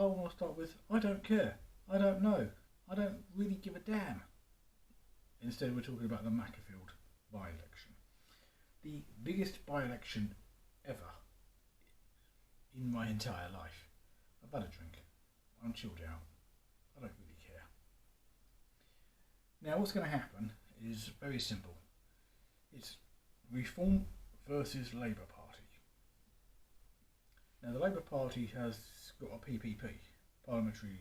I want to start with, I don't care, I don't know, I don't really give a damn. Instead, we're talking about the Makerfield by-election. The biggest by-election ever in my entire life. I've had a drink, I'm chilled out, I don't really care. Now what's going to happen is very simple. It's Reform versus Labour Party. Now the Labour Party has got a PPP, parliamentary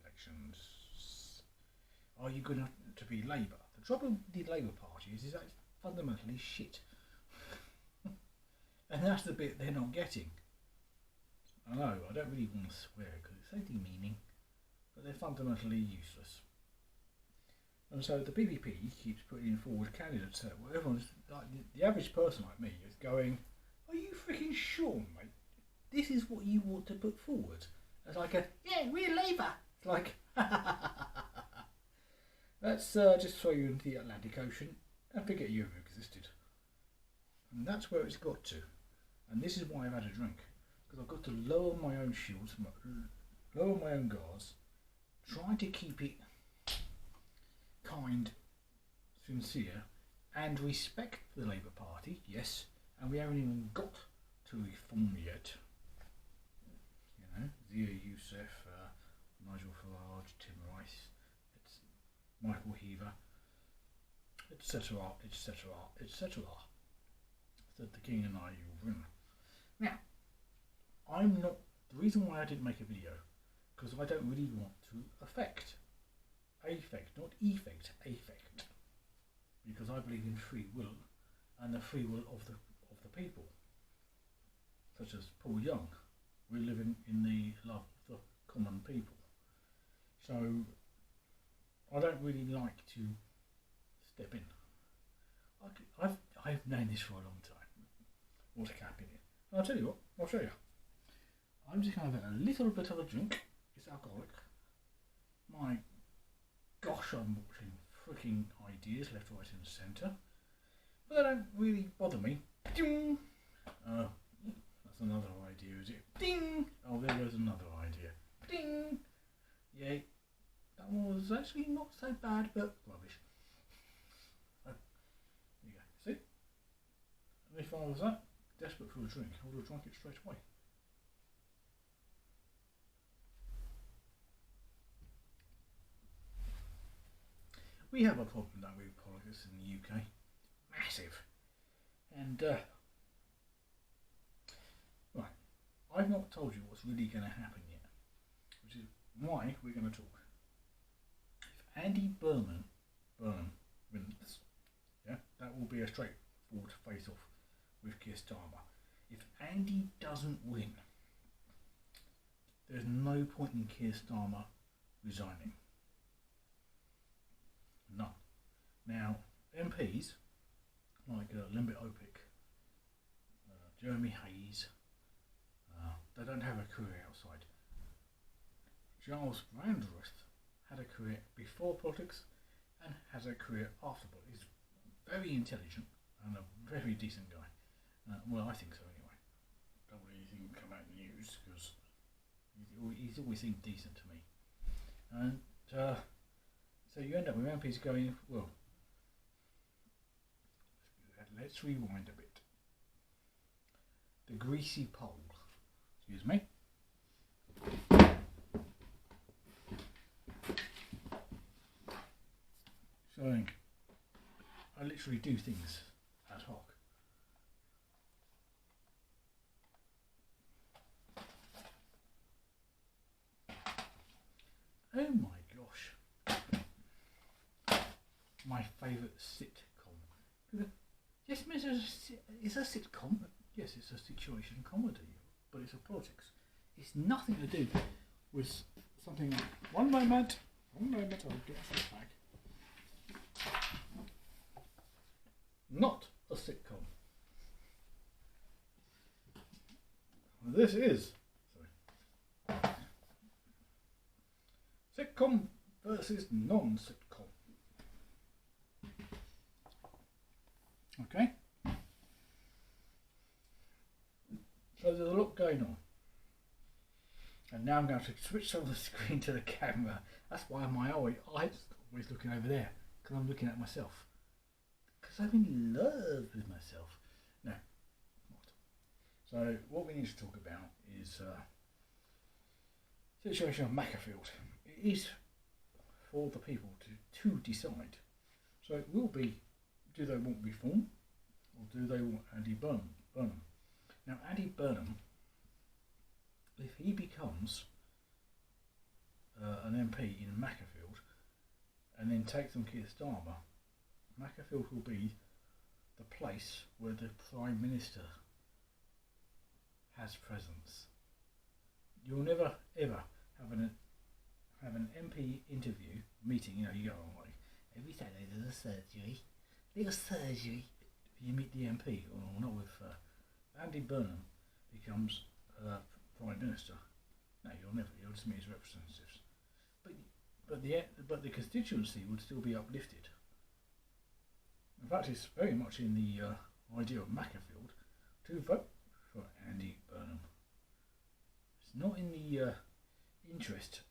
elections. Are you going to be Labour? The trouble with the Labour Party is that it's fundamentally shit. And that's the bit they're not getting. I know, I don't really want to swear because it's so demeaning, but they're fundamentally useless. And so the PPP keeps putting forward candidates that everyone's like, the average person like me is going, are you freaking sure, mate? This is what you want to put forward? It's like yeah, we're Labour. It's like, let's just throw you into the Atlantic Ocean and forget you ever existed. And that's where it's got to. And this is why I've had a drink. Because I've got to lower my own shields, lower my own guards, try to keep it kind, sincere, and respect the Labour Party, yes, and we haven't even got to reform yet. You know, Zia Youssef, Nigel Farage, Tim Rice, Michael Heaver, etc., etc., etc. Said the King and I will win. Now, I'm not, the reason why I didn't make a video, because I don't really want to affect, not effect, affect, because I believe in free will, and the free will of the people, such as Paul Young. We live in the love of the common people, so I don't really like to step in. I've known this for a long time. What's happening? I'll tell you what, I'll show you. I'm just going to have a little bit of a drink. It's alcoholic. My gosh, I'm watching freaking ideas left, right and centre. But they don't really bother me. Ding! That's another idea, is it? Ding! Oh, there goes another idea. Ding! Yay. That one was actually not so bad, but rubbish. There you go. See? And if I was that desperate for a drink, I would have drunk it straight away. We have a problem, don't we, with politics in the UK? Massive. And, right, I've not told you what's really going to happen yet, which is why we're going to talk. If Andy Burnham wins, yeah, that will be a straightforward face-off with Keir Starmer. If Andy doesn't win, there's no point in Keir Starmer resigning. None. Now, MPs like Limbit Opic, Jeremy Hayes, they don't have a career outside. Giles Brandreth had a career before politics and has a career after politics. He's very intelligent and a very decent guy. Well, I think so anyway. Don't really think he'll come out in the news because he's always seemed decent to me. And so you end up with MPs going, well, let's rewind a bit. The greasy pole, excuse me. Showing I literally do things ad hoc. Oh my gosh. My favourite sitcom. Yes, it's a sitcom. Yes, it's a situation comedy, but it's a politics. It's nothing to do with something like... One moment, I'll get this back. Not a sitcom. This is... Sorry. Sitcom versus non-sitcom. Okay? So there's a lot going on. And now I'm going to switch on the screen to the camera. That's why my eyes always looking over there, because I'm looking at myself. Because I'm in love with myself. No, not. So what we need to talk about is situation of Makerfield. It is for the people to decide. So it will be, do they want reform or do they want Andy Burnham? Now Andy Burnham, if he becomes an MP in Makerfield and then takes on Keir Starmer, Makerfield will be the place where the Prime Minister has presence. You'll never ever have an MP interview meeting. You know, you go on like every Saturday there's a little surgery. You meet the MP, or not with Andy Burnham becomes Prime Minister. No, you'll never. You'll just meet his representatives. But the constituency would still be uplifted. In fact, it's very much in the idea of Makerfield to vote for Andy Burnham. It's not in the interest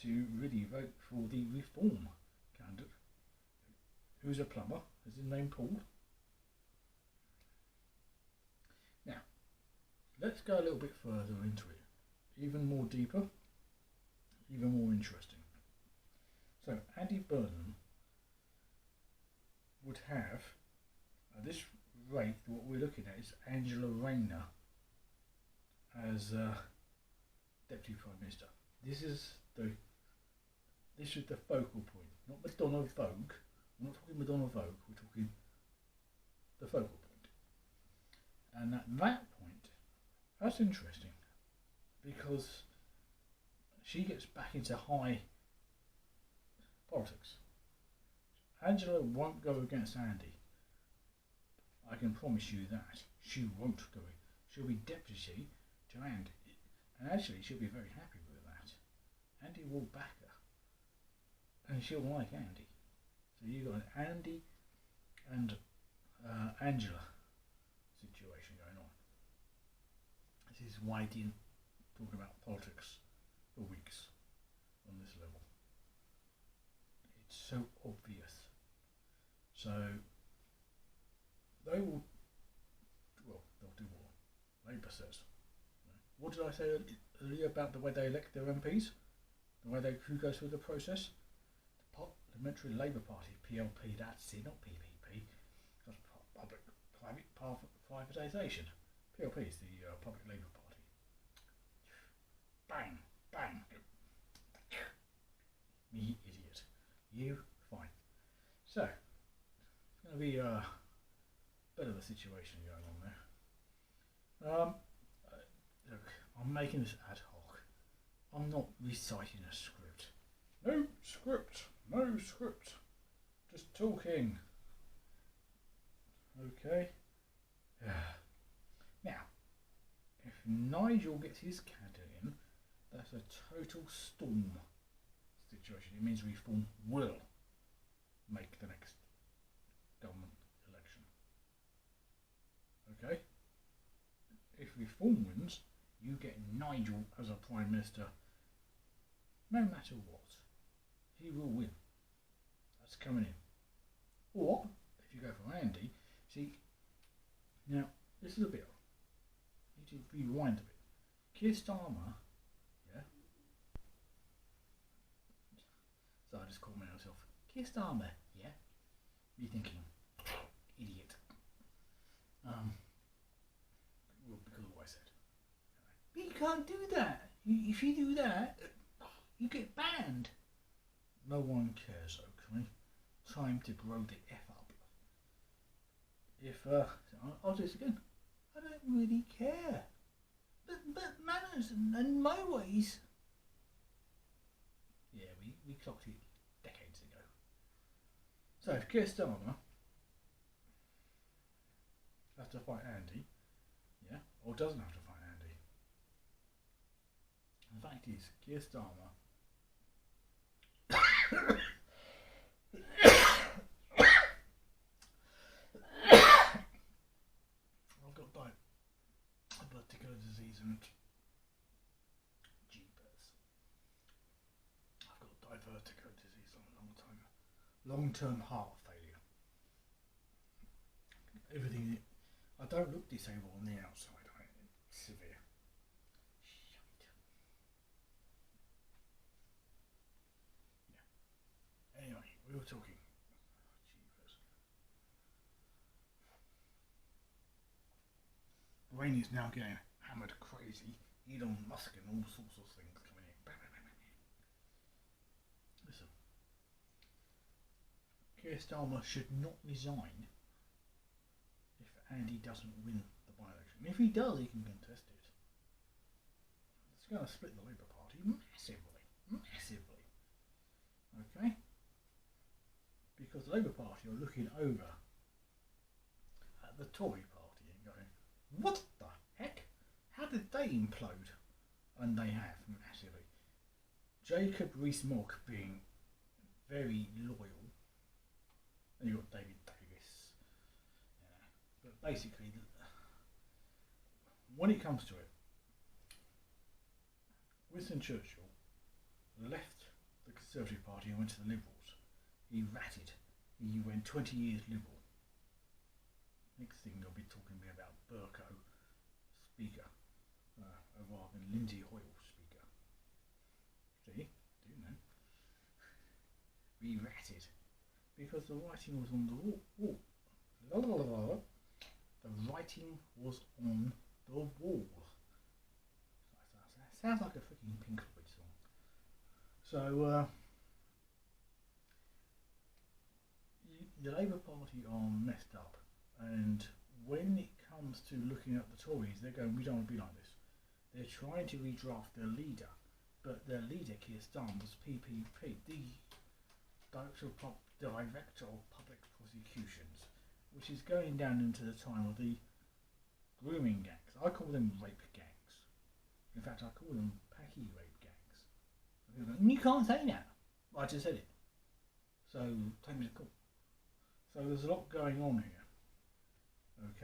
to really vote for the reform candidate, who's a plumber, is his name Paul. Now, let's go a little bit further into it, even more deeper, even more interesting. So, Andy Burnham would have, at this rate, what we're looking at is Angela Rayner as Deputy Prime Minister. This is the focal point, not Madonna Vogue. We're not talking Madonna Vogue, we're talking the focal point. And at that point, that's interesting because she gets back into high politics. Angela won't go against Andy. I can promise you that. She won't go. She'll be deputy to Andy. And actually she'll be very happy with that. Andy will back her. And she'll like Andy. So you've got an Andy and Angela situation going on. This is why I didn't talk about politics for weeks on this level. It's so obvious. So they will, well, they'll do what Labour says. What did I say earlier about the way they elect their MPs? The way who goes through the process? The Parliamentary Labour Party, PLP, that's it, not PPP. That's public-private privatisation. PLP is the Public Labour Party. Bang, bang. Me idiot. You fine. So, it's going to be a bit of a situation going on there. Look, I'm making this ad hoc. I'm not reciting a script. No script. No script. Just talking. Okay. Now, if Nigel gets his candidate in, that's a total storm situation. It means reform will make the next government election. Okay? If reform wins, you get Nigel as a Prime Minister no matter what. He will win. That's coming in. Or, if you go for Andy, see, now, this is a bit, you need to rewind a bit. Keir Starmer, yeah? So I just called myself, Keir Starmer, yeah? You're thinking, idiot. Well, because of what I said. But you can't do that. If you do that, you get banned. No one cares, okay? Time to grow the F up. If, I'll do this again. I don't really care. But manners and my ways. Yeah, we clocked it decades ago. So if Keir Starmer has to fight Andy, yeah, or doesn't have to fight Andy. The fact is, Keir Starmer I've got particular disease and long-term heart failure. Everything. I don't look disabled on the outside. It's severe. Shite. Yeah. Anyway, we were talking. Jeepers. Brain is now getting hammered crazy. Elon Musk and all sorts of things coming in. Listen, Keir Starmer should not resign if Andy doesn't win the by-election. If he does, he can contest it. It's going to split the Labour Party massively. Massively. Okay? Because the Labour Party are looking over at the Tory Party and going, what the heck? How did they implode? And they have, massively. Jacob Rees-Mogg being very loyal. And you've got David Davis. Yeah. But basically, when it comes to it, Winston Churchill left the Conservative Party and went to the Liberals. He ratted. He went 20 years Liberal. Next thing you'll be talking to me about Burko, Speaker, rather than Lindsay Hoyle, Speaker. See? Do you know? He ratted. Because the writing was on the wall. The writing was on the wall. Sounds like a freaking Pink Floyd song. So, the Labour Party are messed up, and when it comes to looking at the Tories, they're going, we don't want to be like this. They're trying to redraft their leader, but their leader, Keir Starmer, was PPP, the Director of Public Prosecutions, which is going down into the time of the grooming gangs. I call them rape gangs. In fact, I call them packy rape gangs. You can't say that. I just said it. So, take me to court. So there's a lot going on here.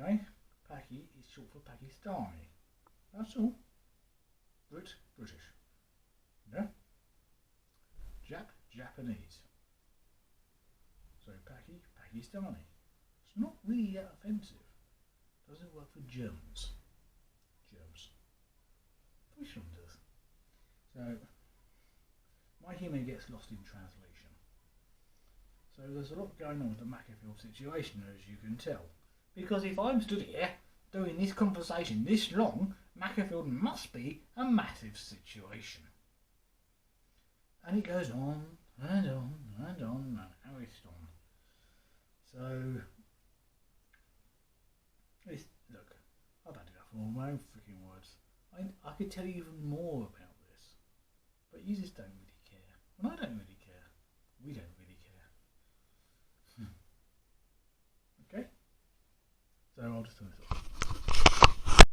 Okay? Paki is short for Pakistani. That's all. British. No? Japanese. So Pakistani. It's not really that offensive. Doesn't work for Germans. Which one does? So my humour gets lost in translation. So there's a lot going on with the Makerfield situation, as you can tell. Because if I'm stood here doing this conversation this long, Makerfield must be a massive situation. And it goes on and on and on and carries on. So, look, I've had enough of all my own freaking words. I could tell you even more about this, but you just don't really care. And I don't really care. We don't really care. Okay? So I'll just turn this off.